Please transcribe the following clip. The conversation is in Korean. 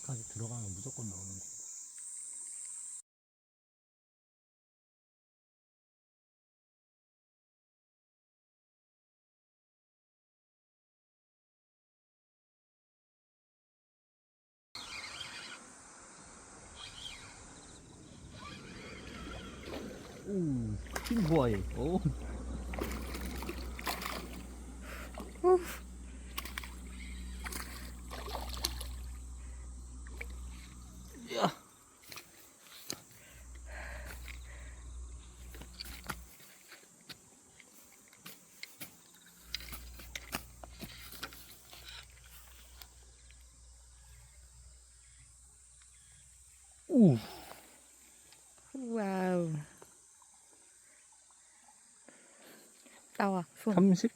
여기까지 들어가면 무조건 나오는 거. 오, 힘 좋아해. 오. 야. 오. 와우. 나와, 손. 30?